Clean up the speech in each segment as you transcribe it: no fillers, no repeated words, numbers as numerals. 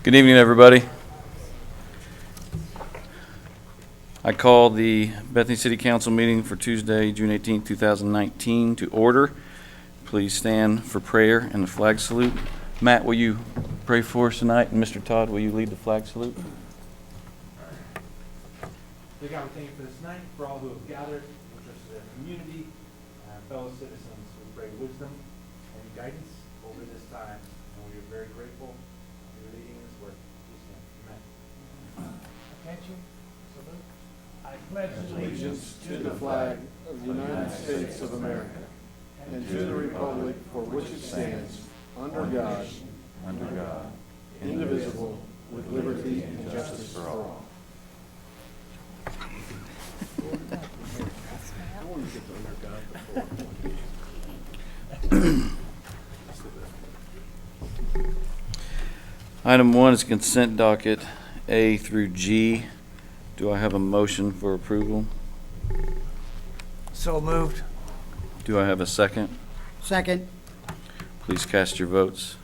Good evening, everybody. I call the Bethany City Council meeting for Tuesday, June 18, 2019 to order. Please stand for prayer and the flag salute. Matt, will you pray for us tonight? And Mr. Todd, will you lead the flag salute? Thank God, we thank you for this night, for all who have gathered, interested in the community, fellow citizens. We pray wisdom and guidance over this time, and we are very grateful for your leading in this work. Please stand. Amen. Attention, salute. I pledge allegiance to the flag of the United States of America and to the republic for which it stands, under God, indivisible, with liberty and justice for all. Item 1 is consent docket A through G. Do I have a motion for approval? So moved. Do I have a second? Second. Please cast your votes.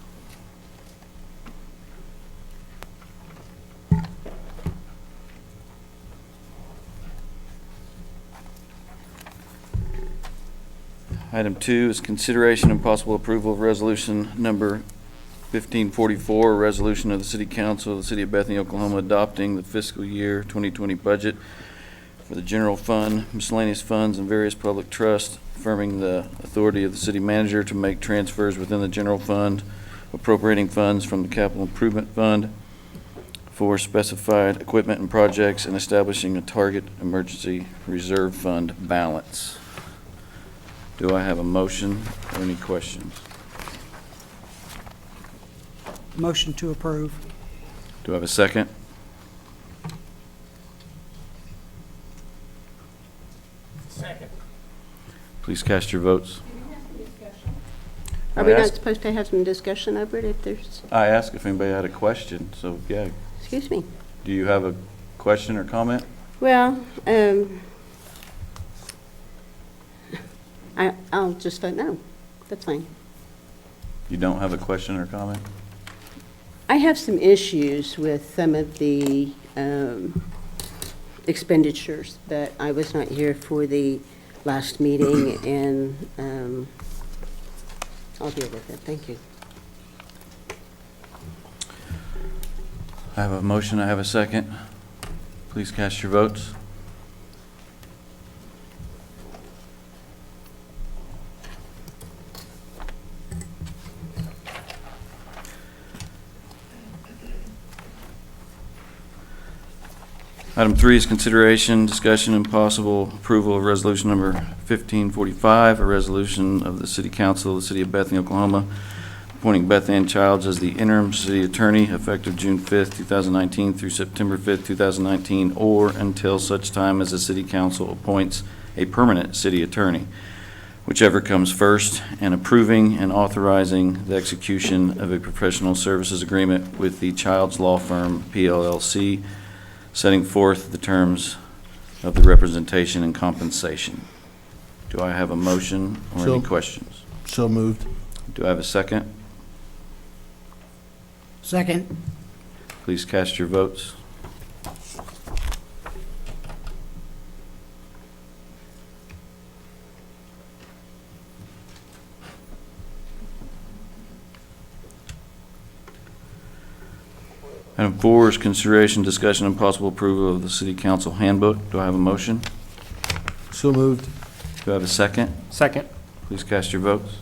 Item 2 is consideration and possible approval of resolution number 1544, a resolution of the City Council of the City of Bethany, Oklahoma, adopting the fiscal year 2020 budget for the general fund, miscellaneous funds, and various public trusts, affirming the authority of the city manager to make transfers within the general fund, appropriating funds from the capital improvement fund for specified equipment and projects, and establishing a target emergency reserve fund balance. Do I have a motion or any questions? Motion to approve. Do I have a second? Second. Please cast your votes. Are we not supposed to have some discussion over it if there's, I asked if anybody had a question, so yeah. excuse me? Do you have a question or comment? Well, I'll just vote no. That's fine. You don't have a question or comment? I have some issues with some of the expenditures, but I was not here for the last meeting, and I'll deal with it. Thank you. I have a motion, I have a second. Please cast your votes. Item 3 is consideration, discussion, and possible approval of resolution number 1545, a resolution of the City Council of the City of Bethany, Oklahoma, appointing Beth Ann Childs as the interim city attorney effective June 5th, 2019 through September 5th, 2019, or until such time as the City Council appoints a permanent city attorney, whichever comes first, and approving and authorizing the execution of a professional services agreement with the Childs Law Firm, PLLC, setting forth the terms of the representation and compensation. Do I have a motion or any questions? So moved. Do I have a second? Second. Please cast your votes. Item 4 is consideration, discussion, and possible approval of the City Council handbook. Do I have a motion? So moved. Do I have a second? Second. Please cast your votes.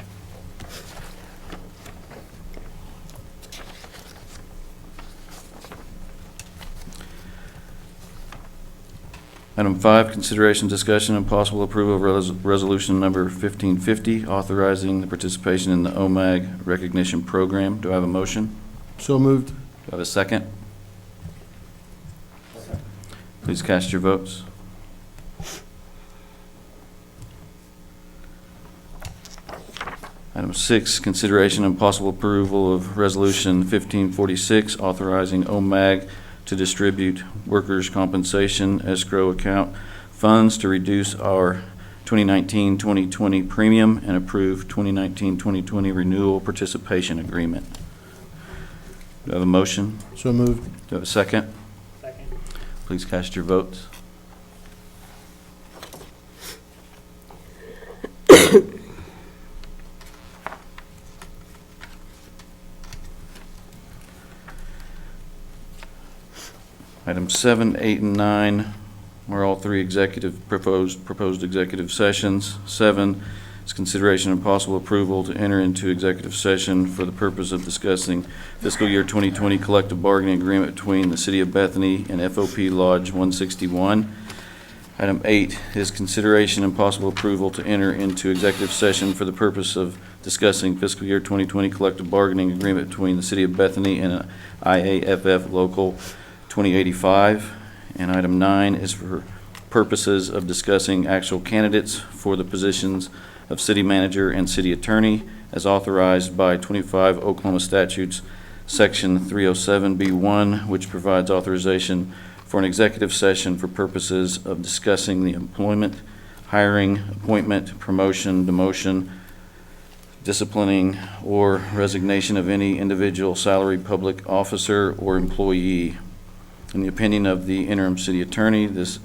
Item 5, consideration, discussion, and possible approval of resolution number 1550, authorizing the participation in the OMAG recognition program. Do I have a motion? So moved. Do I have a second? Please cast your votes. Item 6, consideration and possible approval of resolution 1546, authorizing OMAG to distribute workers' compensation escrow account funds to reduce our 2019-2020 premium and approve 2019-2020 renewal participation agreement. Do I have a motion? So moved. Do I have a second? Second. Please cast your votes. Item 7, 8, and 9 are all three proposed executive sessions. 7 is consideration and possible approval to enter into executive session for the purpose of discussing fiscal year 2020 collective bargaining agreement between the City of Bethany and FOP Lodge 161. Item 8 is consideration and possible approval to enter into executive session for the purpose of discussing fiscal year 2020 collective bargaining agreement between the City of Bethany and IAFF Local 2085. And item 9 is for purposes of discussing actual candidates for the positions of city manager and city attorney as authorized by 25 Oklahoma statutes, section 307B1, which provides authorization for an executive session for purposes of discussing the employment, hiring, appointment, promotion, demotion, disciplining, or resignation of any individual salaried public officer or employee. In the opinion of the interim city attorney, this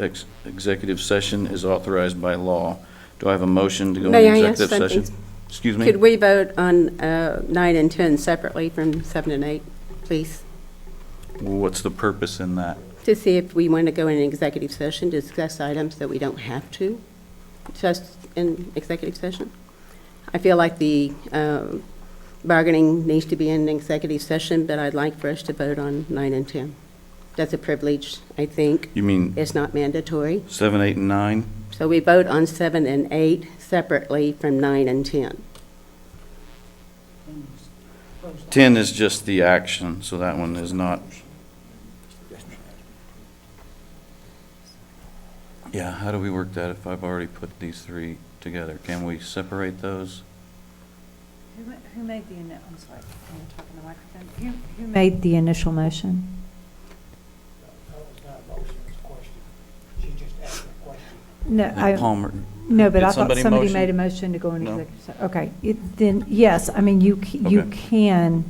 executive session is authorized by law. Do I have a motion to go into May I ask executive session? something? Excuse me? Could we vote on 9 and 10 separately from 7 and 8, please? What's the purpose in that? To see if we want to go in an executive session, discuss items that we don't have to discuss in executive session. I feel like the bargaining needs to be in an executive session, but I'd like for us to vote on 9 and 10. That's a privilege, I think. You mean It's not mandatory. 7, 8, and 9? So we vote on 7 and 8 separately from 9 and 10. 10 is just the action, so that one is not. Yeah, how do we work that if I've already put these three together? Can we separate those? Who made the, I'm sorry, can you talk in the microphone? Who made the initial motion? That was not a motion, it was a question. She just asked a question. No, Palmer. no, but Did I thought somebody somebody motion? made a motion to go in No. executive session. Okay, then, yes, I mean, you Okay. can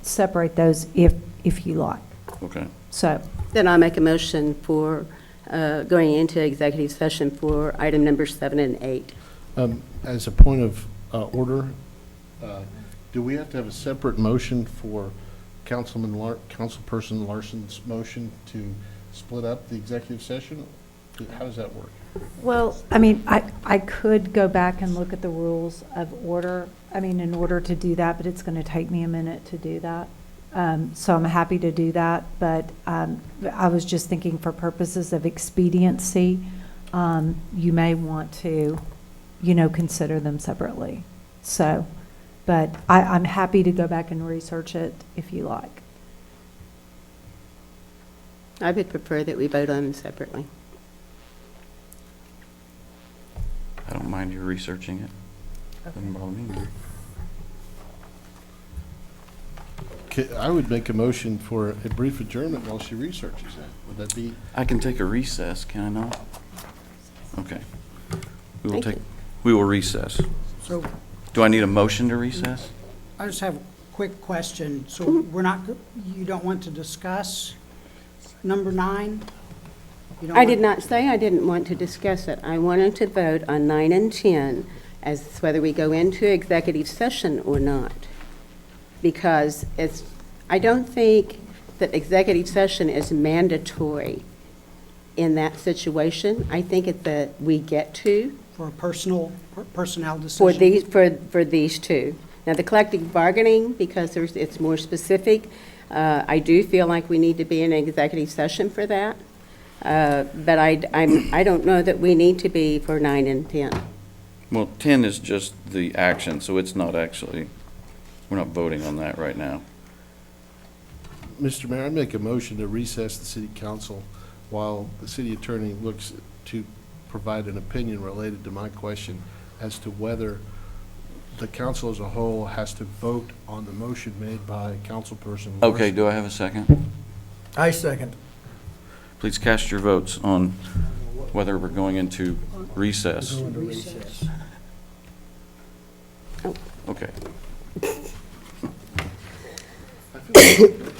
separate those if you like. Okay. So, Then I'll make a motion for going into executive session for item number 7 and 8. As a point of order, do we have to have a separate motion for Councilperson Larson's motion to split up the executive session? How does that work? well, I mean, I could go back and look at the rules of order, I mean, in order to do that, but it's going to take me a minute to do that. So I'm happy to do that, but I was just thinking for purposes of expediency, you may want to, consider them separately. So, but I'm happy to go back and research it if you like. I would prefer that we vote on them separately. I don't mind you researching it. Doesn't bother me. I would make a motion for a brief adjournment while she researches that. Would that be? I can take a recess, can I not? Okay. Thank you. We will recess. So Do I need a motion to recess? I just have a quick question. So you don't want to discuss number 9? You don't I want- did not say I didn't want to discuss it. I wanted to vote on 9 and 10 as whether we go into executive session or not. Because I don't think that executive session is mandatory in that situation. I think it's that we get to For a personnel for decision? for these two. Now, the collective bargaining, because it's more specific, I do feel like we need to be in an executive session for that. But I don't know that we need to be for 9 and 10. Well, 10 is just the action, so it's not actually, we're not voting on that right now. Mr. Mayor, I make a motion to recess the city council while the city attorney looks to provide an opinion related to my question as to whether the council as a whole has to vote on the motion made by Councilperson Larson. Okay, do I have a second? I second. Please cast your votes on whether we're going into recess. Recess. Okay. I feel like